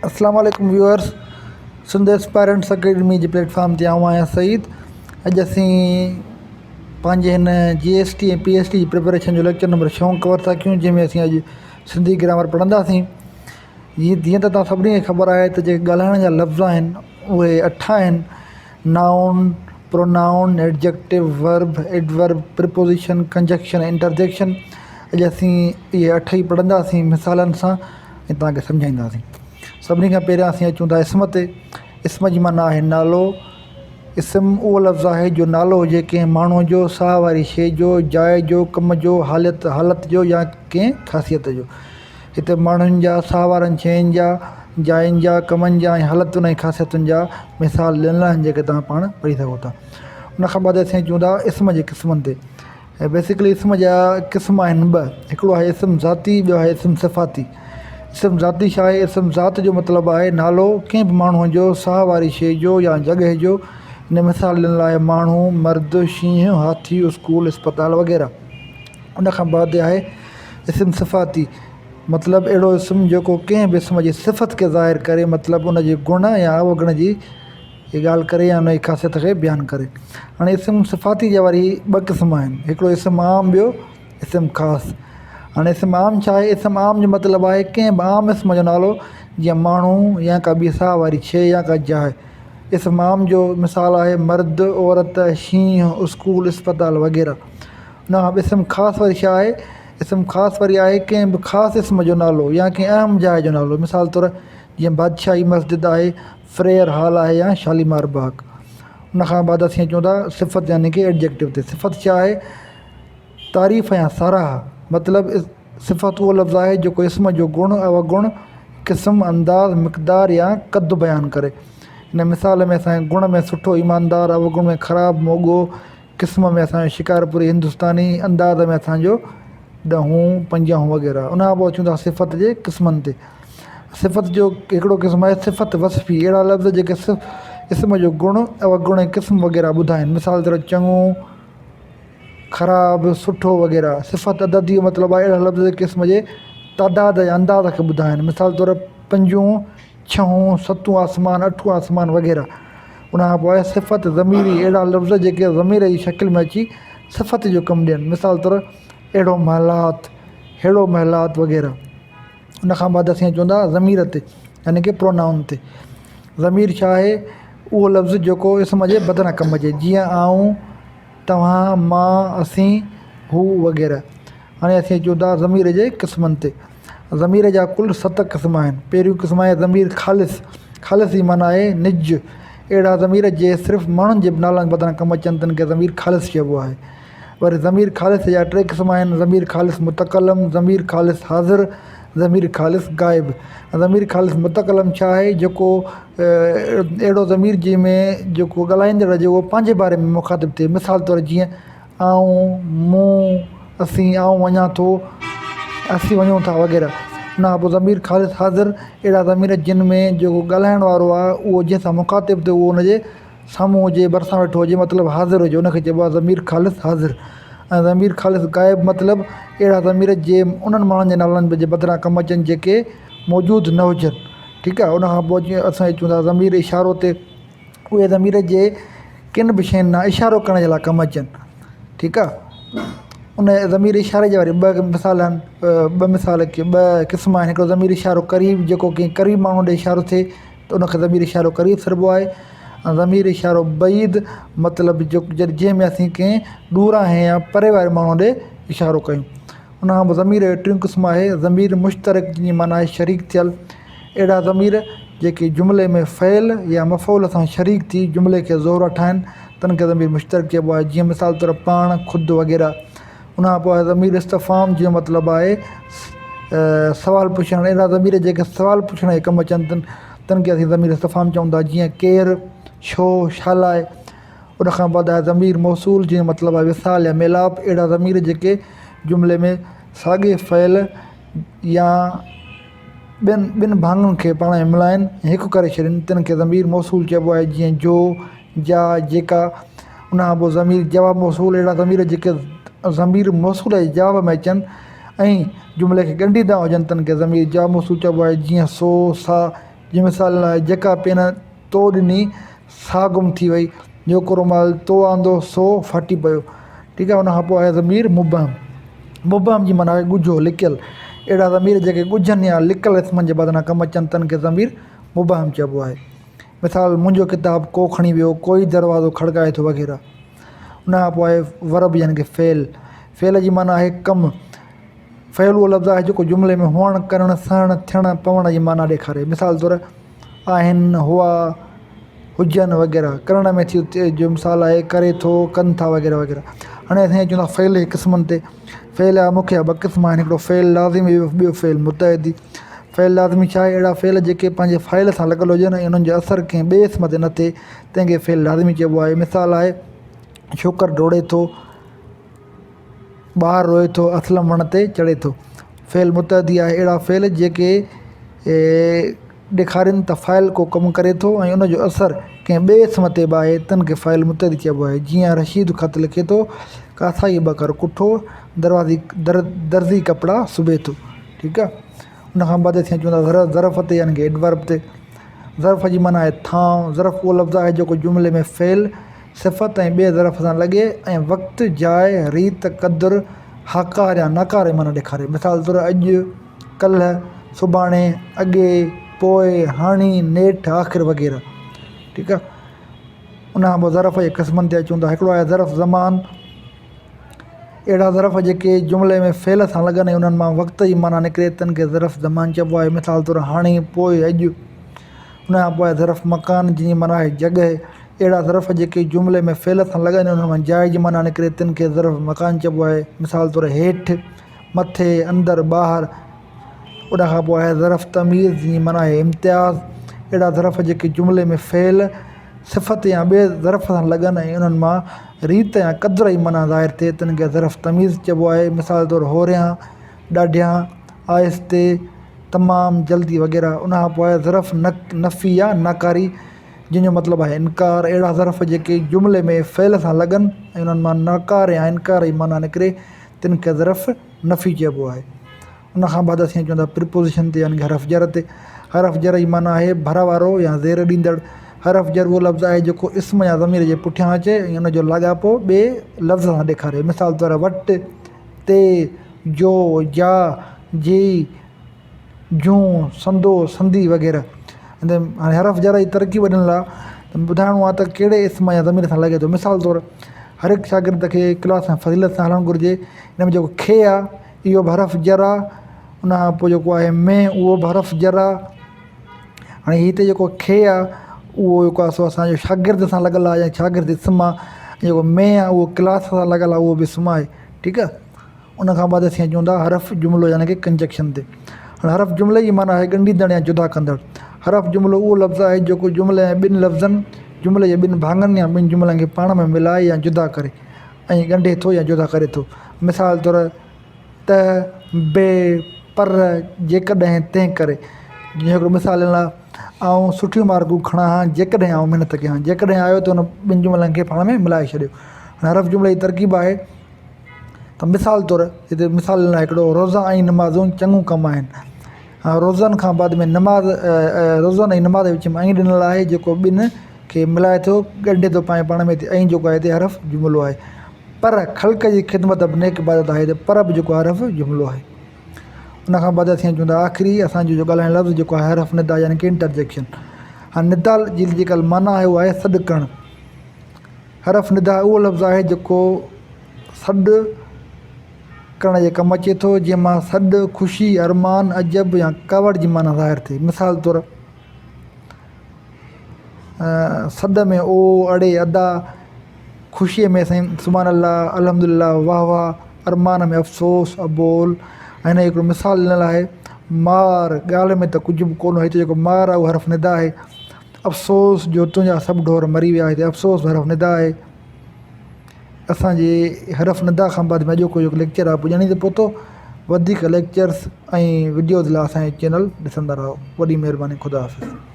अस्सलाम वालेकुम viewers, Sindh aspirants academy जे platform ते आऊं आहियां सईद। अॼु असीं पंहिंजे हिन JST ऐं PST जी प्रिपरेशन जो लेक्चर नंबर 6 कवर था कयूं, जंहिंमें असीं अॼु सिंधी ग्रामर पढ़ंदासीं। जीअं त तव्हां सभिनी खे ख़बर आहे त जेके ॻाल्हाइण जा लफ़्ज़ आहिनि उहे 8 आहिनि: noun, pronoun, adjective, verb, adverb, preposition, conjunction, interjection. अॼु असीं इहे 8 ई पढ़ंदासीं मिसालनि सां ऐं तव्हांखे सम्झाईंदासीं। सभिनी खां पहिरियां असीं अचूं था इस्म ते। इस्म जी माना आहे नालो। इस्म उहो लफ़्ज़ु आहे जो नालो हुजे कंहिं माण्हूअ जो, साह वारी शइ जो, जाइ जो, कम जो, हालत जो या कंहिं ख़ासियत जो। हिते माण्हुनि जा, साह वारनि शयुनि जा, जायुनि जा, कमनि जा ऐं हालतुनि ऐं ख़ासियतुनि जा मिसाल ॾिनल आहिनि जेके तव्हां पाण पढ़ी सघो था। उनखां बाद असीं अचूं था इस्म जे क़िस्मनि ते। ऐं बेसिकली इस्म जा क़िस्म आहिनि 2। हिकिड़ो आहे इस्म ज़ाती, ॿियो आहे इस्म सिफ़ाती। इस्म ज़ाती छा आहे? इस्म ज़ात जो मतिलबु आहे नालो कंहिं बि माण्हूअ जो, साह वारी शइ जो या जॻहि जो। हिन मिसाल ॾिनल आहे माण्हू, मर्द, शींहुं, हाथी, स्कूल, अस्पताल वग़ैरह। उनखां बाद आहे इस्म सिफ़ाती, मतिलबु अहिड़ो इस्म जेको कंहिं बि इस्म जी सिफ़त खे ज़ाहिर करे, मतिलबु उन जे गुण या अवगुण जी ॻाल्हि करे या उन जी ख़ासियत खे बयानु करे। हाणे इस्म सिफ़ाती जा वरी 2 क़िस्म आहिनि, हिकिड़ो इस्म आम, ॿियो इस्म ख़ासि। हाणे इस्म आम छा आहे? इस्म आम जो मतिलबु आहे कंहिं बि आम इस्म जो नालो, जीअं माण्हू या का ॿी साह वारी शइ या का जाइ। इस्म आम जो मिसाल आहे मर्द, औरत, शींहुं, स्कूल, अस्पताल वग़ैरह। उन खां इस्म ख़ासि वरी छा आहे? इस्म ख़ासि वरी आहे कंहिं बि ख़ासि इस्म जो नालो या कंहिं अहम जाइ जो नालो। मिसाल तौरु जीअं बादशाही मस्जिद आहे, फ्रेयर हॉल आहे या शालीमार बाग। उनखां बाद असीं अचूं था सिफ़त यानी कि एडजेक्टिव ते। सिफ़त छा आहे? तारीफ़ या साराह। मतिलबु सिफ़त उहो लफ़्ज़ु आहे जेको इस्म जो गुण, अवगुण, क़िस्म, अंदाज़, मिक़दार या क़द बयानु करे। हिन मिसाल में असांजे गुण में सुठो, ईमानदार, अवगुण में ख़राबु, मोॻो, क़िस्म में असांजो शिकारपुरी हिंदुस्तानी, अंदाज़ में असांजो ॾहूं, पंजाहूं वग़ैरह। उन खां पोइ अचूं था सिफ़त जे क़िस्मनि ते। सिफ़त जो हिकिड़ो क़िस्म आहे सिफ़त वसफ़ी, अहिड़ा लफ़्ज़ जेके इस्म जो गुण, अवगुण ऐं क़िस्म वग़ैरह ॿुधाइनि। मिसाल तौरु चङो, ख़राबु, सुठो वग़ैरह। सिफ़त अददी जो मतिलबु आहे अहिड़ा लफ़्ज़ क़िस्म जे तादाद या अंदाज़ खे ॿुधाइनि। मिसाल तौरु 5, 6, 7 आसमान, 8 आसमान वग़ैरह। उनखां पोइ आहे सिफ़त ज़मीरी, अहिड़ा लफ़्ज़ जेके ज़मीर जी शकिल में अची सिफ़त जो कमु ॾियनि। मिसाल तौरु अहिड़ो महलात, अहिड़ो महलात वग़ैरह। उनखां बाद असीं अचूं था ज़मीर ते यानी कि प्रोनाउन ते। ज़मीर छा आहे? उहो लफ़्ज़ु जेको इस्म जे बदिरां कमु अचे, जीअं आऊं, तव्हां, मां, असीं, हू वग़ैरह। हाणे असीं अचूं था ज़मीर जे क़िस्मनि ते। ज़मीर जा कुल 7 क़िस्म आहिनि। पहिरियों क़िस्म आहे ज़मीर ख़ालिस। ख़ालिस जी माना आहे निज। अहिड़ा ज़मीर जे सिर्फ़ु माण्हुनि जे नालनि बदिरां कमु अचनि तिन खे ज़मीर ख़ालिस चइबो आहे। वरी ज़मीर ख़ालिस जा 3 क़िस्म आहिनि: ज़मीर ख़ालिस मुतकलम, ज़मीर ख़ालिस हाज़िर, ज़मीर ख़ालिस गाइब। ज़मीर ख़ालिस मुतकलम छा आहे? जेको अहिड़ो ज़मीर जंहिंमें जेको ॻाल्हाईंदड़ हुजे उहो पंहिंजे बारे में मुखातिबु थिए। मिसाल तौरु जीअं आऊं, मूं, असीं, आऊं वञा थो, असीं वञूं था वग़ैरह। उन खां पोइ ज़मीर ख़ालिस हाज़िर, अहिड़ा ज़मीर जिन में जेको ॻाल्हाइण वारो आहे उहो जंहिंसां मुखातिबु थिए उहो हुनजे साम्हूं हुजे, भरिसां वेठो हुजे, मतिलबु हाज़िर हुजे, उनखे चइबो आहे ज़मीर ख़ालिस हाज़िर। ऐं ज़मीर ख़ालिस गाइब मतिलबु अहिड़ा ज़मीर जे उन्हनि माण्हुनि जे नालनि जे बदिरां कमु अचनि जेके मौजूदु न हुजनि। ठीकु आहे। उनखां पोइ जीअं असां अचूं था ज़मीर इशारो ते। उहे ज़मीर जे किन बि शयुनि सां इशारो करण जे लाइ कमु अचनि। ठीकु आहे। उन ज़मीर इशारे जा वरी 2 मिसाल आहिनि, 2 मिसाल 2 क़िस्म आहिनि। हिकिड़ो ज़मीर इशारो क़रीब, जेको कंहिं क़रीब माण्हू ॾे इशारो थिए त उनखे ज़मीर इशारो क़रीब सॾिबो आहे। ऐं ज़मीर इशारो बईद, मतिलबु जंहिंमें असीं कंहिं ॾूरां हैं या परे वारे माण्हू ॾे इशारो कयूं। उन खां पोइ ज़मीर जो 3 क़िस्म आहे ज़मीर मुश्तरक, जी माना आहे शरीक थियल। अहिड़ा ज़मीर जेके जुमिले में फ़इल या मफ़ऊल सां शरीक थी जुमिले खे ज़ोर ठाहिनि तन खे ज़मीर मुश्तरक चइबो आहे। जीअं मिसाल तौरु पाण, ख़ुदि वग़ैरह। उन खां पोइ आहे ज़मीर इस्तफ़ाम, जो मतिलबु आहे सवाल पुछणु। अहिड़ा ज़मीर जेके सवाल पुछण जे कमु अचनि तन खे असीं ज़मीर इस्तफ़ाम चऊं था। जीअं केरु, छो, छा लाइ। उन खां बाद आहे ज़मीर मौसूल, जो मतिलबु आहे विसाल या मेलाप। अहिड़ा ज़मीर जेके जुमिले में साॻे फ़इल या ॿिनि भाङनि खे पाण में मिलाइनि ऐं हिकु करे छॾनि तिन खे ज़मीर मौसूल चइबो आहे। जीअं जो, जा, जेका। उन खां पोइ ज़मीर जवाब मौसूल, अहिड़ा ज़मीर जेके ज़मीर मौसूल जे जवाब में अचनि ऐं जुमिले खे ॻंढींदा हुजनि तन खे ज़मीर जवाब मौसूल चइबो आहे। जीअं सो, सा, जीअं मिसाल लाइ जेका पेन तो ॾिनी सा गुम थी वई, जेको रुमाल तो आंदो सो फाटी पियो, ठीकु आहे। उनखां पोइ आहे ज़मीर मुबहम। मुबहम जी माना आहे ॻुझो लिकियल। अहिड़ा ज़मीर जेके ॻुझनि या लिकियल इस्मनि जे बदिरां कमु अचनि तन खे ज़मीर मुबहम चइबो आहे। मिसाल मुंहिंजो किताबु को खणी वियो, कोई दरवाज़ो खड़काए थो वग़ैरह। उनखां पोइ आहे वर्ब यानी की फ़ेल। फ़ेल जी माना आहे कमु। फ़ेल उहो लफ़्ज़ आहे जेको जुमिले में हुअणु, करणु, सहणु, थियणु, पवण जी माना ॾेखारे। मिसाल तौरु आहिनि, हुआ, हुजनि वग़ैरह। करण में थी जो मिसाल आहे करे थो, कनि था वग़ैरह वग़ैरह। हाणे असां चवंदा फ़ेल जे क़िस्मनि ते। फ़ेल जा मुख्य ॿ क़िस्म आहिनि, हिकिड़ो फ़ेल लाज़िमी, ॿियो फ़ेल मुतअदी। फ़ेल लाज़िमी छा आहे? अहिड़ा फ़ेल जेके पंहिंजे फ़ाइल सां लॻल हुजनि ऐं उन्हनि जो असरु कंहिं ॿिए इस्म ते न थिए, तंहिंखे फ़ेल लाज़िमी चइबो आहे। मिसाल आहे छोकिरो डोड़े थो, ॿारु रोए थो, असलम वण ते चढ़े थो। फ़ेल मुतअदी आहे अहिड़ा फ़ेल जेके ॾेखारीनि त फ़ाइल को कमु करे थो ऐं उनजो असरु कंहिं ॿिए इस्म ते बि आहे, तन खे फ़ाइल मुतअदी चइबो आहे। जीअं रशीद ख़त लिखे थो, कासाई ॿकर कुठो, दर्ज़ी कपिड़ा सिबे थो, ठीकु आहे। उनखां बाद असां चवंदा ज़रफ़ ते यानी की एडवर्ब ते। ज़रफ़ जी माना आहे थांव। ज़रफ़ उहो लफ़्ज़ आहे जेको जुमिले में फ़ेल, सिफ़त ऐं ॿिए ज़रफ़ सां लॻे ऐं वक़्तु, जाइ, रीत, क़दुरु, हाकार या नाकार जी माना ॾेखारे। मिसाल तौरु अॼु, कल्ह, सुभाणे, अॻे, पोइ, हाणे, नेठि, आख़िर वग़ैरह, ठीकु आहे। उनखां पोइ ज़रफ़ जे क़िस्मनि ते अचूं था। हिकिड़ो आहे ज़रफ़ ज़मान। अहिड़ा ज़रफ़ जेके जुमिले में फ़ेल सां लॻनि ऐं उन्हनि मां वक़्त जी माना निकिरे, तन खे ज़रफ़ ज़मान चइबो आहे। मिसाल तौरु हाणे, पोइ, अॼु। उनखां पोइ आहे ज़रफ़ मकान, जंहिंजी माना आहे जॻहि। अहिड़ा ज़रफ़ जेके जुमिले में फ़ेल सां लॻनि ऐं उन्हनि मां जाइ जी माना निकिरे, तिन खे ज़रफ़ मकान चइबो आहे। मिसाल तौरु हेठि, मथे, अंदरि, ॿाहिरि। उनखां पोइ आहे ज़रफ़ तमीज़, जंहिंजी माना आहे इम्तियाज़। अहिड़ा ज़रफ़ जेके जुमिले में फ़ेल, सिफ़त या ॿिए ज़रफ़ सां लॻनि ऐं उन्हनि मां रीत या क़दुर जी माना ज़ाहिर थिए, तिन खे ज़रफ़ तमीज़ चइबो आहे। मिसाल तौरु होरियां, ॾाढियां, आहिस्ते, तमामु, जल्दी वग़ैरह। उनखां पोइ आहे ज़रफ़ नफ़ी या नाकारी, जंहिंजो मतिलबु आहे इनकार। अहिड़ा ज़रफ़ जेके जुमिले में फ़ेल सां लॻनि ऐं उन्हनि मां नाकार या इनकार जी माना निकिरे, तिन खे ज़रफ़ नफ़ी चइबो आहे। उनखां बाद असीं चवंदा प्रिपोज़िशन ते यानी हरफ़ जर ते। हरफ़ जर जी माना आहे भर वारो या ज़ेर ॾींदड़। हरफ़ जर उहो लफ़्ज़ आहे जेको इस्म या ज़मीर जे पुठियां अचे ऐं उनजो लाॻापो ॿिए लफ़्ज़ सां ॾेखारे। मिसाल तौरु वटि, ते, जो, जा, जी, जूं, संदो, संधी वग़ैरह। हाणे हरफ़ जर जी तरक़ीब ॾिनल आहे त ॿुधाइणो आहे त कहिड़े इस्म या ज़मीर सां लॻे थो। मिसाल तौरु हर हिकु शागिर्द खे क्लास में फ़ज़ीलत सां हलणु घुरिजे। हिन में जेको खे आहे इहो बि हरफ़ जर आहे। उनखां पोइ जेको आहे में, उहो बि हरफ़ जर आहे। हाणे हिते जेको खे आहे उहो जेको आहे सो असांजो शागिर्द सां लॻल आहे या शागिर्द इस्म आहे। जेको में आहे उहो क्लास सां लॻल आहे, उहो बि इस्म आहे, ठीकु आहे। उनखां बाद असीं अचूं था हरफ़ जुमिलो यानी की कंजक्शन ते। हाणे हरफ़ जुमिले जी माना आहे ॻंढींदड़ या जुदा कंदड़। हरफ़ जुमिलो उहो लफ़्ज़ आहे जेको जुमिले ऐं ॿिनि लफ़्ज़नि, जुमिले जे ॿिनि भाङनि या ॿिनि जुमिलनि खे पाण में मिलाए या जुदा करे ऐं ॻंढे थो या जुदा करे थो। मिसाल तौरु त, बे, पर, जेकॾहिं, तंहिं करे। जीअं हिकिड़ो मिसाल ॾिनल आहे, आउं सुठियूं मार्कूं खणां हा जेकॾहिं आउं महिनत कयां। जेकॾहिं आयो त उन ॿिनि जुमिलनि खे पाण में मिलाए छॾियो। हाणे हरफ़ जुमिले जी तरक़ीब आहे त मिसाल तौरु हिते मिसाल ॾिनल आहे हिकिड़ो रोज़ा ऐं नमाज़ूं चङो कमु आहिनि। रोज़नि खां बाद में नमाज़, रोज़नि ऐं नमाज़ जे विच में ऐं ॾिनल आहे जेको ॿिनि खे मिलाए थो, ॻंढे थो पाण में ऐं जेको आहे हिते हरफ़ जुमिलो आहे। पर ख़ल्क़ जी ख़िदमत बि नेक इबादत आहे, हिते पर बि जेको हरफ़ जुमिलो आहे। उनखां बाद असीं चवंदा आख़िरी असांजो जो ॻाल्हाइण लफ़्ज़ जेको आहे हरफ़ निदा यानी की इंटरजेक्शन। हाणे निदा जी जेका माना आहे उहा आहे सॾु करणु। हरफ़ निदा उहो लफ़्ज़ आहे जेको सॾु करण जे कमु अचे थो, जंहिंमां सॾु, ख़ुशी, अरमान, अजब या कावड़ जी माना ज़ाहिर थिए। मिसाल तौरु सॾ में ओ, अड़े, अदा। ख़ुशीअ में साईं सुभान अल्लाह, अल्हम्दुलिल्लाह, वाह वाह। अरमान में अफ़सोस, अबोल। हिन हिकिड़ो मिसाल ॾिनल आहे मार, ॻाल्हि में त कुझु बि कोन। हिते जेको मार आहे उहो हरफ़ निदा आहे। अफ़सोस जो तुंहिंजा सभु ढोर मरी विया, हिते अफ़सोस हरफ़ निदा आहे। असांजे हरफ़ निदा खां बाद में अॼोको जेको लेक्चर आहे पुॼाणी ते पहुतो। वधीक लेक्चर्स ऐं वीडियोज़ लाइ असांजे चैनल ॾिसंदा रहो। वॾी महिरबानी, ख़ुदा हाफ़िज़।